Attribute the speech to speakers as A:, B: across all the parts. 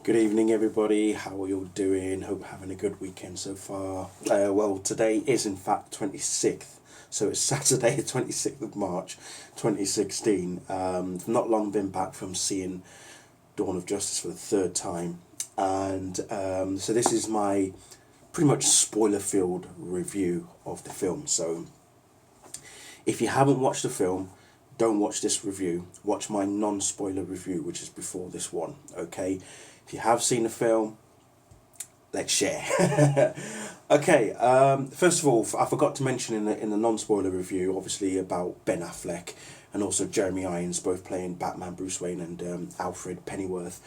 A: Good evening, everybody. How are you all doing? Hope having a good weekend so far. Well, today is in fact 26th, so it's Saturday, the 26th of March, 2016. I've not long been back from seeing Dawn of Justice for the third time, and so this is my pretty much spoiler-filled review of the film. So, if you haven't watched the film, don't watch this review. Watch my non-spoiler review, which is before this one. Okay. If you have seen the film, let's share. Okay, first of all, I forgot to mention in the non-spoiler review, obviously, about Ben Affleck and also Jeremy Irons, both playing Batman, Bruce Wayne, and Alfred Pennyworth.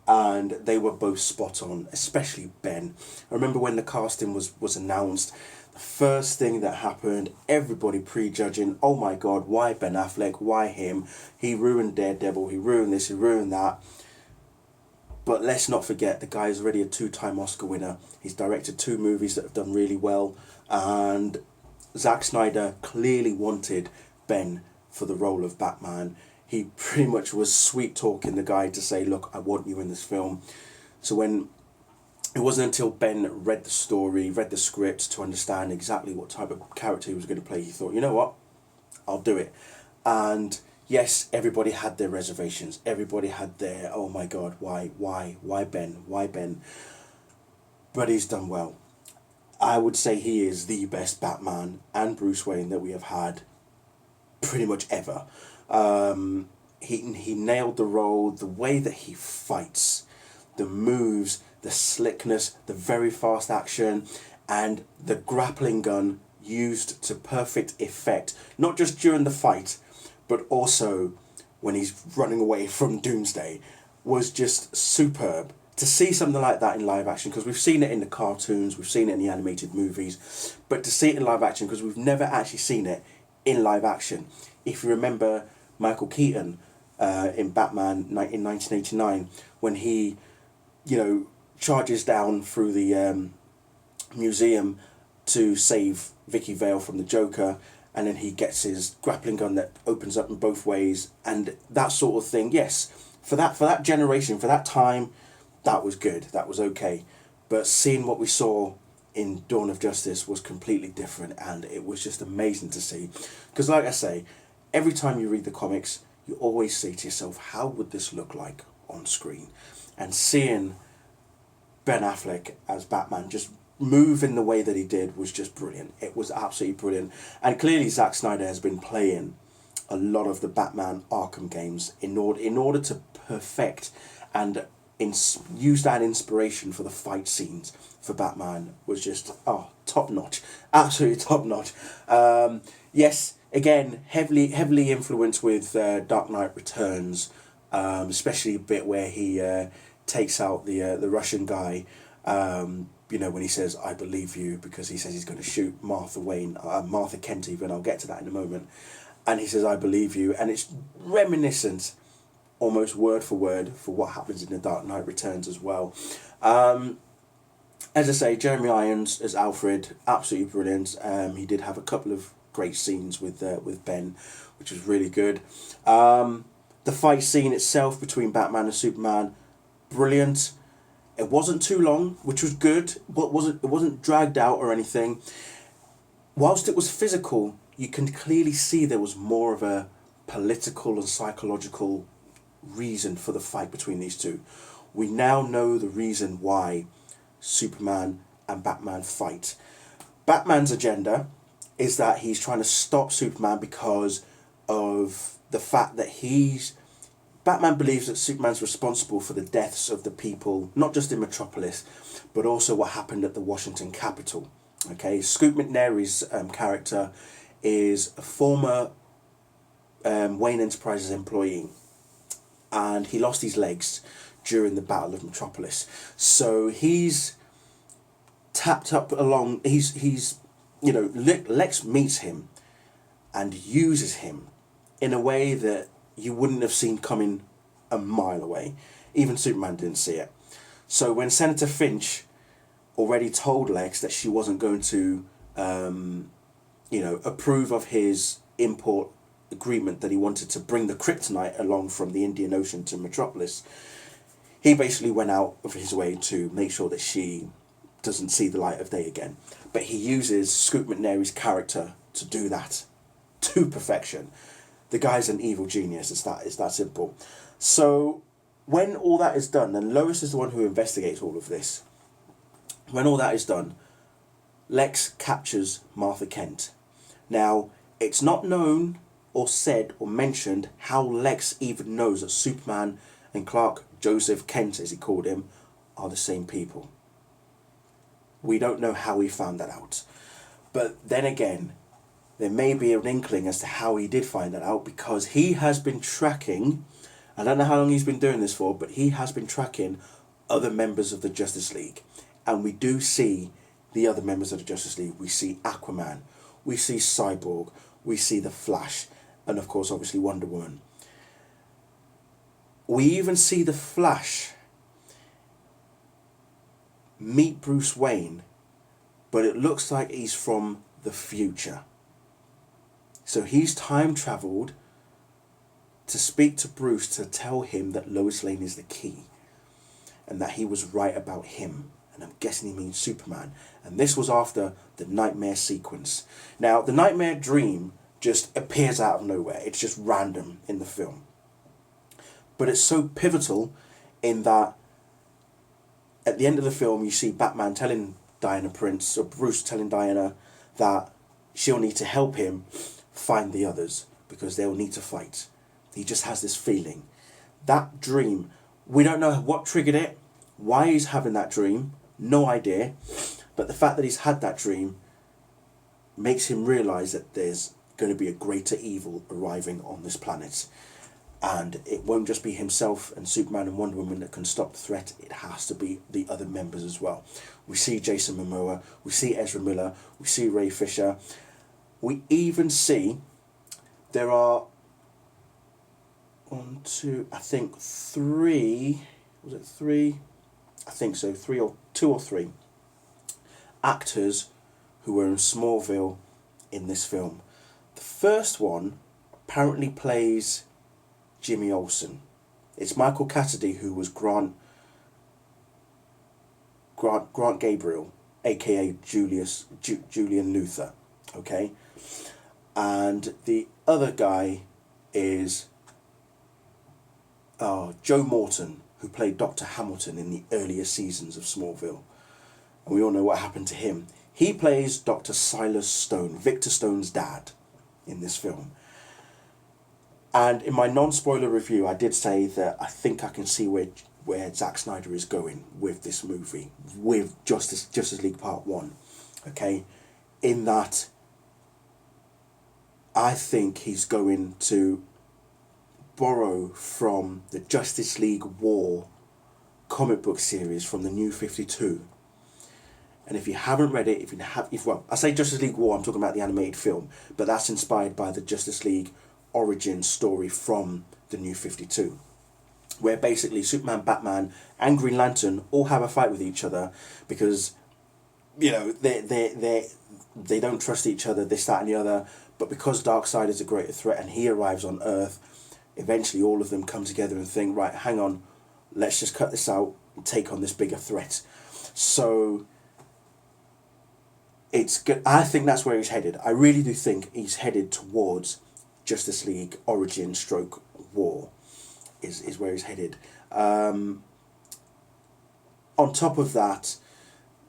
A: And they were both spot on, especially Ben. I remember when the casting was announced, the first thing that happened, everybody prejudging, oh my God, why Ben Affleck, why him? He ruined Daredevil, he ruined this, he ruined that. But let's not forget, the guy is already a two-time Oscar winner. He's directed 2 movies that have done really well. And Zack Snyder clearly wanted Ben for the role of Batman. He pretty much was sweet-talking the guy to say, look, I want you in this film. So when it wasn't until Ben read the story, read the script to understand exactly what type of character he was going to play, he thought, you know what, I'll do it. And yes, everybody had their reservations. Everybody had their, oh my God, why Ben? Why Ben? But he's done well. I would say he is the best Batman and Bruce Wayne that we have had pretty much ever. He nailed the role, the way that he fights, the moves, the slickness, the very fast action, and the grappling gun used to perfect effect, not just during the fight, but also when he's running away from Doomsday, was just superb. To see something like that in live action, because we've seen it in the cartoons, we've seen it in the animated movies, but to see it in live action, because we've never actually seen it in live action. If you remember Michael Keaton in Batman in 1989, when he, charges down through the museum to save Vicky Vale from the Joker, and then he gets his grappling gun that opens up in both ways, and that sort of thing. Yes, for that generation, for that time, that was good, that was okay. But seeing what we saw in Dawn of Justice was completely different, and it was just amazing to see. Because like I say, every time you read the comics, you always say to yourself, how would this look like on screen? And seeing Ben Affleck as Batman just move in the way that he did was just brilliant. It was absolutely brilliant. And clearly Zack Snyder has been playing a lot of the Batman Arkham games in order to perfect and use that inspiration for the fight scenes for Batman. Was just top notch, absolutely top notch. Yes, again, heavily influenced with Dark Knight Returns, especially a bit where he takes out the Russian guy. When he says, I believe you, because he says he's going to shoot Martha Kent even, I'll get to that in a moment. And he says, I believe you. And it's reminiscent, almost word for word, for what happens in The Dark Knight Returns as well. As I say, Jeremy Irons as Alfred, absolutely brilliant. He did have a couple of great scenes with Ben, which was really good. The fight scene itself between Batman and Superman, brilliant. It wasn't too long, which was good, but it wasn't dragged out or anything. Whilst it was physical, you can clearly see there was more of a political and psychological reason for the fight between these two. We now know the reason why Superman and Batman fight. Batman's agenda is that he's trying to stop Superman because of the fact that Batman believes that Superman's responsible for the deaths of the people, not just in Metropolis, but also what happened at the Washington Capitol. Okay, Scoot McNairy's character is a former Wayne Enterprises employee, and he lost his legs during the Battle of Metropolis. So he's tapped up along. Lex meets him and uses him in a way that you wouldn't have seen coming a mile away. Even Superman didn't see it. So when Senator Finch already told Lex that she wasn't going to, approve of his import agreement that he wanted to bring the kryptonite along from the Indian Ocean to Metropolis, he basically went out of his way to make sure that she doesn't see the light of day again. But he uses Scoot McNairy's character to do that to perfection. The guy's an evil genius. It's that simple. So when all that is done, and Lois is the one who investigates all of this, when all that is done, Lex captures Martha Kent. Now, it's not known or said or mentioned how Lex even knows that Superman and Clark Joseph Kent, as he called him, are the same people. We don't know how he found that out. But then again, there may be an inkling as to how he did find that out, because he has been tracking, I don't know how long he's been doing this for, but he has been tracking other members of the Justice League. And we do see the other members of the Justice League. We see Aquaman, we see Cyborg, we see the Flash, and of course obviously Wonder Woman. We even see the Flash meet Bruce Wayne, but it looks like he's from the future. So he's time travelled to speak to Bruce to tell him that Lois Lane is the key and that he was right about him. And I'm guessing he means Superman. And this was after the nightmare sequence. Now, the nightmare dream just appears out of nowhere. It's just random in the film. But it's so pivotal in that at the end of the film, you see Batman telling Diana Prince, or Bruce telling Diana, that she'll need to help him find the others because they'll need to fight. He just has this feeling. That dream, we don't know what triggered it, why he's having that dream, no idea. But the fact that he's had that dream makes him realise that there's going to be a greater evil arriving on this planet. And it won't just be himself and Superman and Wonder Woman that can stop the threat. It has to be the other members as well. We see Jason Momoa, we see Ezra Miller, we see Ray Fisher. We even see there are three, was it three? I think so, two or three actors who were in Smallville in this film. The first one apparently plays Jimmy Olsen. It's Michael Cassidy, who was Grant Gabriel, aka Julian Luthor. Okay, and the other guy is Joe Morton, who played Dr. Hamilton in the earlier seasons of Smallville. And we all know what happened to him. He plays Dr. Silas Stone, Victor Stone's dad, in this film. And in my non-spoiler review, I did say that I think I can see where Zack Snyder is going with this movie, with Justice League Part 1. Okay? In that, I think he's going to borrow from the Justice League War comic book series from the New 52. And if you haven't read it, I say Justice League War, I'm talking about the animated film, but that's inspired by the Justice League origin story from the New 52, where basically Superman, Batman, and Green Lantern all have a fight with each other because, you know, they don't trust each other, this, that, and the other. But because Darkseid is a greater threat and he arrives on Earth, eventually all of them come together and think, right, hang on, let's just cut this out and take on this bigger threat. So it's good. I think that's where he's headed. I really do think he's headed towards Justice League origin stroke war is where he's headed. On top of that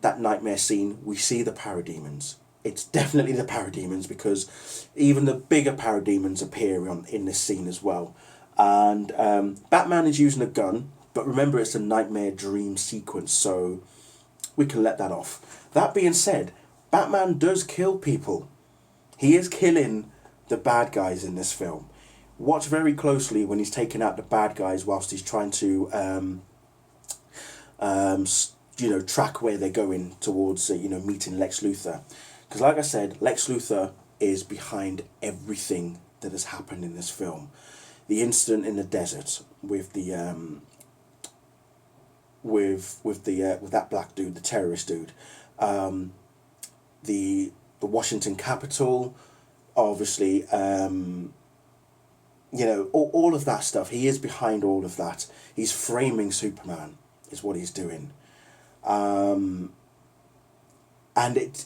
A: nightmare scene, we see the parademons. It's definitely the parademons because even the bigger parademons appear in this scene as well. And Batman is using a gun, but remember it's a nightmare dream sequence, so we can let that off. That being said, Batman does kill people. He is killing the bad guys in this film. Watch very closely when he's taking out the bad guys whilst he's trying to track where they're going towards meeting Lex Luthor. Because like I said, Lex Luthor is behind everything that has happened in this film. The incident in the desert with the with that black dude, the terrorist dude, the Washington Capitol, obviously, all of that stuff. He is behind all of that. He's framing Superman, is what he's doing. And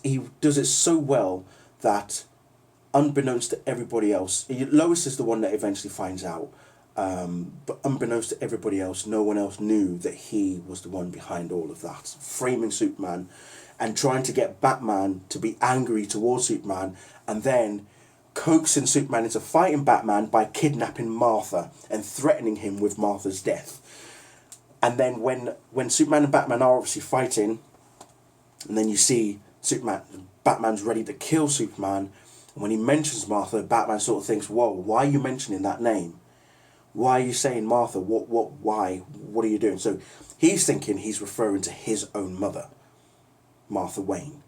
A: he does it so well that, unbeknownst to everybody else, Lois is the one that eventually finds out. But unbeknownst to everybody else, no one else knew that he was the one behind all of that. Framing Superman and trying to get Batman to be angry towards Superman, and then coaxing Superman into fighting Batman by kidnapping Martha and threatening him with Martha's death. And then when Superman and Batman are obviously fighting, and then you see Batman's ready to kill Superman, and when he mentions Martha, Batman sort of thinks, whoa, why are you mentioning that name? Why are you saying Martha? Why? What are you doing? So he's thinking he's referring to his own mother, Martha Wayne,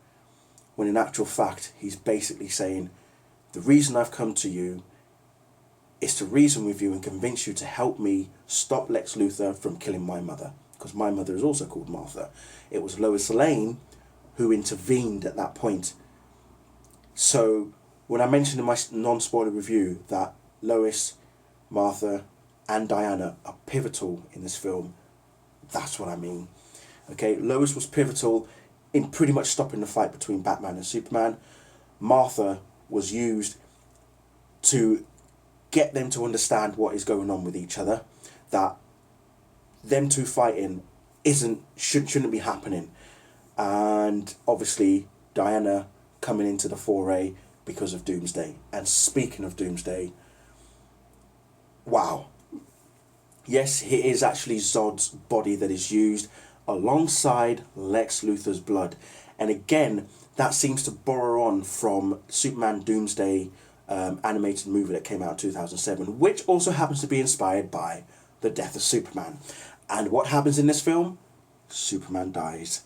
A: when in actual fact, he's basically saying, the reason I've come to you is to reason with you and convince you to help me stop Lex Luthor from killing my mother, because my mother is also called Martha. It was Lois Lane who intervened at that point. So when I mentioned in my non-spoiler review that Lois, Martha and Diana are pivotal in this film, that's what I mean. Okay, Lois was pivotal in pretty much stopping the fight between Batman and Superman. Martha was used to get them to understand what is going on with each other, that them two fighting shouldn't be happening. And obviously Diana coming into the foray because of Doomsday. And speaking of Doomsday, wow. Yes, it is actually Zod's body that is used alongside Lex Luthor's blood. And again, that seems to borrow on from Superman Doomsday animated movie that came out in 2007, which also happens to be inspired by the death of Superman. And what happens in this film? Superman dies.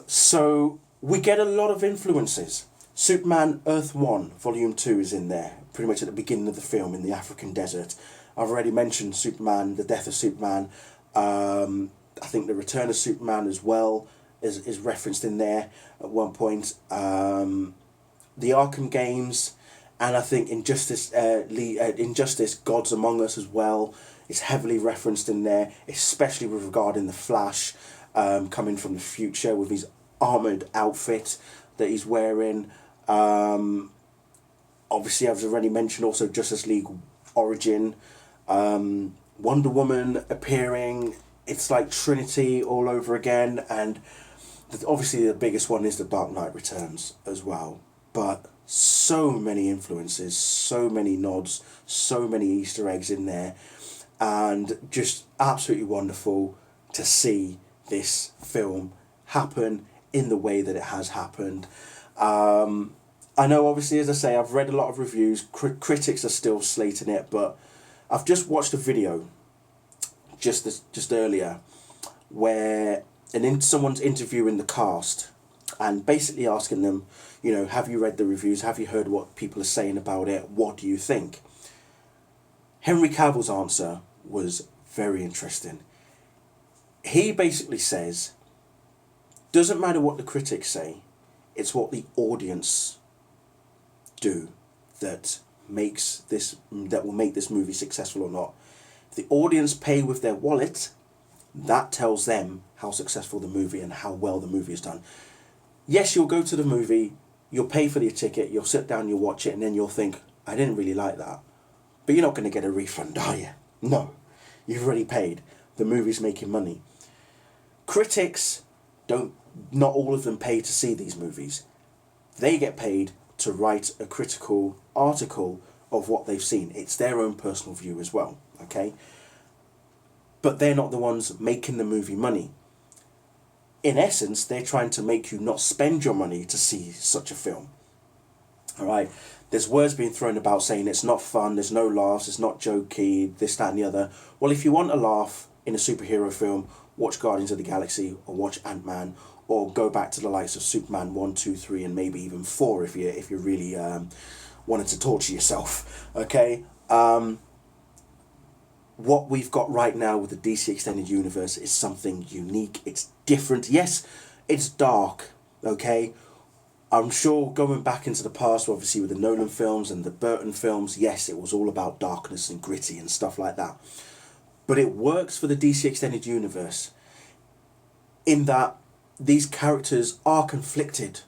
A: So we get a lot of influences. Superman Earth 1, Volume 2 is in there, pretty much at the beginning of the film in the African desert. I've already mentioned Superman, the death of Superman. I think the return of Superman as well is referenced in there at one point. The Arkham games, and I think Injustice, Gods Among Us as well, is heavily referenced in there, especially with regarding the Flash coming from the future with his armoured outfit that he's wearing. Obviously, as I've already mentioned, also Justice League Origin, Wonder Woman appearing. It's like Trinity all over again, and obviously the biggest one is The Dark Knight Returns as well. But so many influences, so many nods, so many Easter eggs in there, and just absolutely wonderful to see this film happen in the way that it has happened. I know, obviously, as I say, I've read a lot of reviews. Critics are still slating it, but I've just watched a video just earlier where someone's interviewing the cast and basically asking them, have you read the reviews? Have you heard what people are saying about it? What do you think? Henry Cavill's answer was very interesting. He basically says, doesn't matter what the critics say, it's what the audience do that will make this movie successful or not. If the audience pay with their wallet, that tells them how successful the movie and how well the movie is done. Yes, you'll go to the movie, you'll pay for your ticket, you'll sit down, you'll watch it, and then you'll think, I didn't really like that. But you're not going to get a refund, are you? No. You've already paid. The movie's making money. Critics not all of them pay to see these movies. They get paid to write a critical article of what they've seen. It's their own personal view as well, okay? But they're not the ones making the movie money. In essence, they're trying to make you not spend your money to see such a film. All right? There's words being thrown about saying it's not fun, there's no laughs, it's not jokey, this, that and the other. Well, if you want a laugh in a superhero film, watch Guardians of the Galaxy or watch Ant-Man, or go back to the likes of Superman 1, 2, 3 and maybe even 4 if you really wanted to torture yourself. Okay? What we've got right now with the DC Extended Universe is something unique. It's different. Yes, it's dark. Okay? I'm sure going back into the past, obviously with the Nolan films and the Burton films, yes, it was all about darkness and gritty and stuff like that. But it works for the DC Extended Universe in that these characters are conflicted.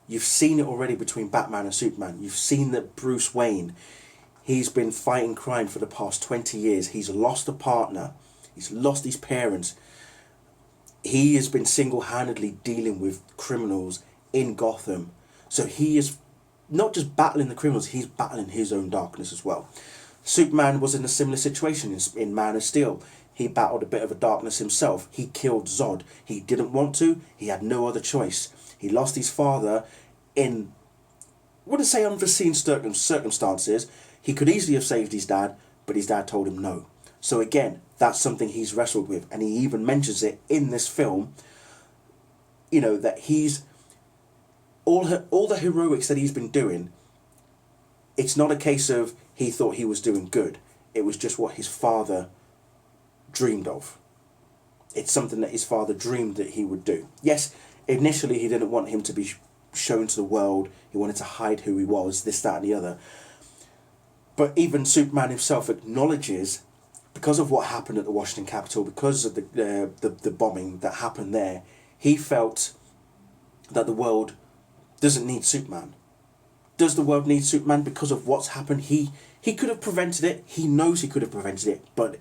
A: You've seen it already between Batman and Superman. You've seen that Bruce Wayne, he's been fighting crime for the past 20 years. He's lost a partner. He's lost his parents. He has been single-handedly dealing with criminals in Gotham. So he is not just battling the criminals, he's battling his own darkness as well. Superman was in a similar situation in Man of Steel. He battled a bit of a darkness himself. He killed Zod. He didn't want to. He had no other choice. He lost his father in, I wouldn't say unforeseen circumstances. He could easily have saved his dad, but his dad told him no. So again, that's something he's wrestled with. And he even mentions it in this film, you know, that he's, all the heroics that he's been doing, it's not a case of he thought he was doing good. It was just what his father dreamed of. It's something that his father dreamed that he would do. Yes, initially he didn't want him to be shown to the world. He wanted to hide who he was, this, that and the other. But even Superman himself acknowledges, because of what happened at the Washington Capitol, because of the bombing that happened there, he felt that the world doesn't need Superman. Does the world need Superman because of what's happened? He could have prevented it. He knows he could have prevented it, but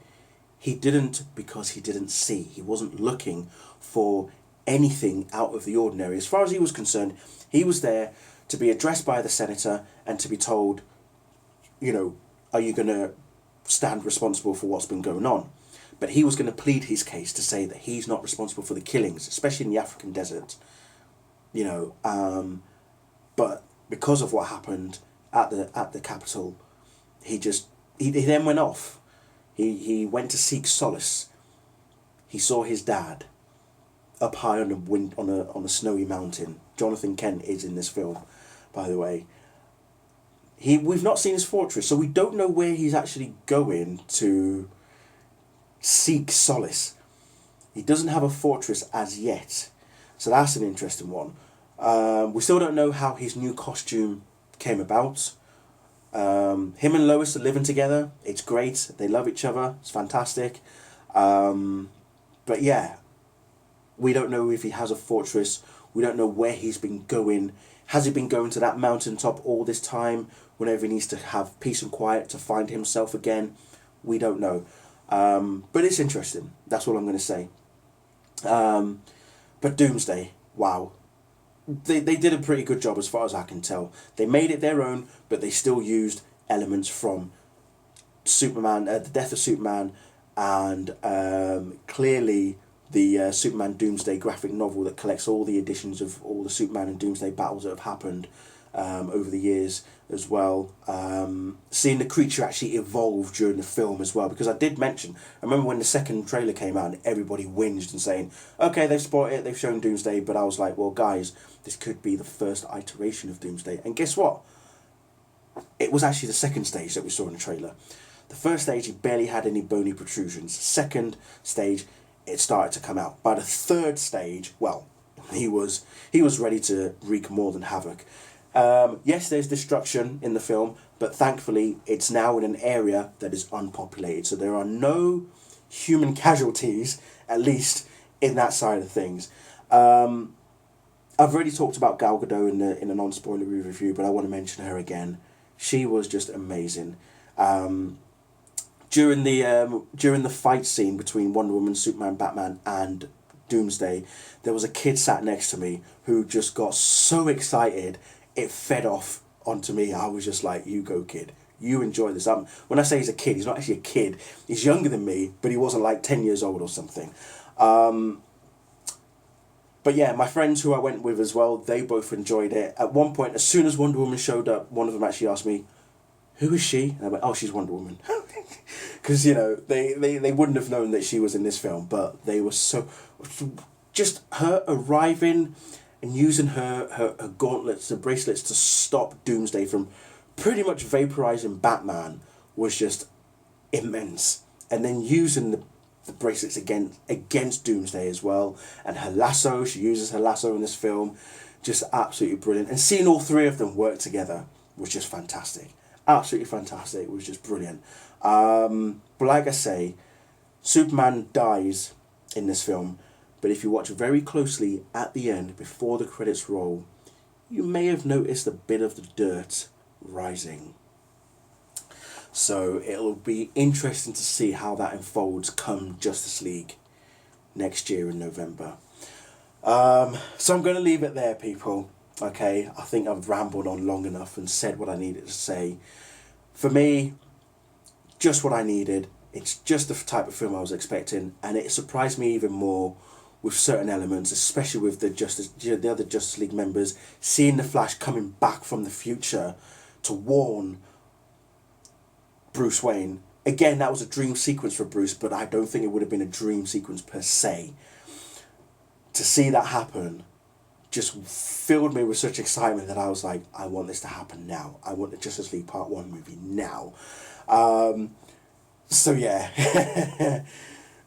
A: he didn't, because he didn't see. He wasn't looking for anything out of the ordinary. As far as he was concerned, he was there to be addressed by the senator and to be told, you know, are you going to stand responsible for what's been going on? But he was going to plead his case to say that he's not responsible for the killings, especially in the African desert. You know, but because of what happened at the Capitol, he then went off. He went to seek solace. He saw his dad up high on a snowy mountain. Jonathan Kent is in this film, by the way. We've not seen his fortress, so we don't know where he's actually going to seek solace. He doesn't have a fortress as yet, so that's an interesting one. We still don't know how his new costume came about. Him and Lois are living together. It's great. They love each other. It's fantastic. But yeah, we don't know if he has a fortress. We don't know where he's been going. Has he been going to that mountaintop all this time whenever he needs to have peace and quiet to find himself again? We don't know. But it's interesting. That's all I'm going to say. But Doomsday, wow. They did a pretty good job as far as I can tell. They made it their own, but they still used elements from Superman, the Death of Superman, and clearly the Superman Doomsday graphic novel that collects all the editions of all the Superman and Doomsday battles that have happened over the years as well. Seeing the creature actually evolve during the film as well, because I did mention, I remember when the second trailer came out and everybody whinged and saying, okay, they've spoiled it, they've shown Doomsday, but I was like, well guys, this could be the first iteration of Doomsday. And guess what? It was actually the second stage that we saw in the trailer. The first stage, he barely had any bony protrusions. Second stage, it started to come out. By the third stage, well, he was ready to wreak more than havoc. Yes, there's destruction in the film, but thankfully it's now in an area that is unpopulated. So there are no human casualties, at least in that side of things. I've already talked about Gal Gadot in a non-spoilery review, but I want to mention her again. She was just amazing. During the fight scene between Wonder Woman, Superman, Batman, and Doomsday, there was a kid sat next to me who just got so excited it fed off onto me. I was just like, you go kid, you enjoy this. When I say he's a kid, he's not actually a kid. He's younger than me, but he wasn't like 10 years old or something. But yeah, my friends who I went with as well, they both enjoyed it. At one point, as soon as Wonder Woman showed up, one of them actually asked me, who is she? And I went, oh, she's Wonder Woman. Because, you know, they wouldn't have known that she was in this film, but they were so... Just her arriving and using her gauntlets, the bracelets, to stop Doomsday from pretty much vaporizing Batman was just immense. And then using the bracelets against Doomsday as well. And her lasso, she uses her lasso in this film. just absolutely brilliant. And seeing all three of them work together was just fantastic. Absolutely fantastic. It was just brilliant. But like I say, Superman dies in this film, but if you watch very closely at the end, before the credits roll, you may have noticed a bit of the dirt rising. So it'll be interesting to see how that unfolds come Justice League next year in November. So I'm going to leave it there, people. Okay, I think I've rambled on long enough and said what I needed to say. For me, just what I needed. It's just the type of film I was expecting, and it surprised me even more with certain elements, especially with the other Justice League members, seeing the Flash coming back from the future to warn Bruce Wayne. Again, that was a dream sequence for Bruce, but I don't think it would have been a dream sequence per se. To see that happen just filled me with such excitement that I was like, I want this to happen now. I want the Justice League Part 1 movie now. So yeah,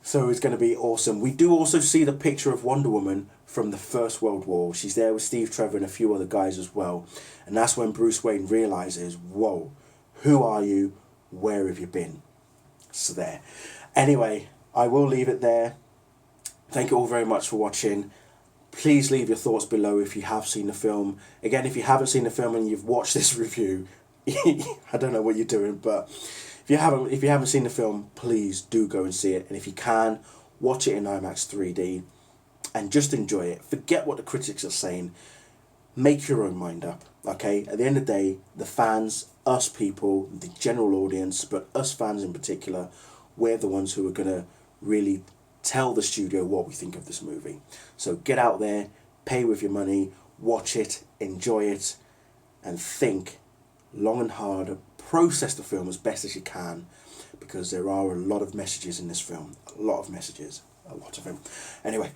A: so it's going to be awesome. We do also see the picture of Wonder Woman from the First World War. She's there with Steve Trevor and a few other guys as well. And that's when Bruce Wayne realizes, whoa, who are you? Where have you been? So there. Anyway, I will leave it there. Thank you all very much for watching. Please leave your thoughts below if you have seen the film. Again, if you haven't seen the film and you've watched this review, I don't know what you're doing, but if you haven't seen the film, please do go and see it. And if you can, watch it in IMAX 3D and just enjoy it. Forget what the critics are saying. Make your own mind up, okay? At the end of the day, the fans, us people, the general audience, but us fans in particular, we're the ones who are going to really tell the studio what we think of this movie. So get out there, pay with your money, watch it, enjoy it, and think long and hard, process the film as best as you can, because there are a lot of messages in this film. A lot of messages. A lot of them. Anyway,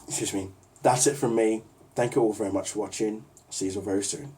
A: excuse me. That's it from me. Thank you all very much for watching. See you all very soon.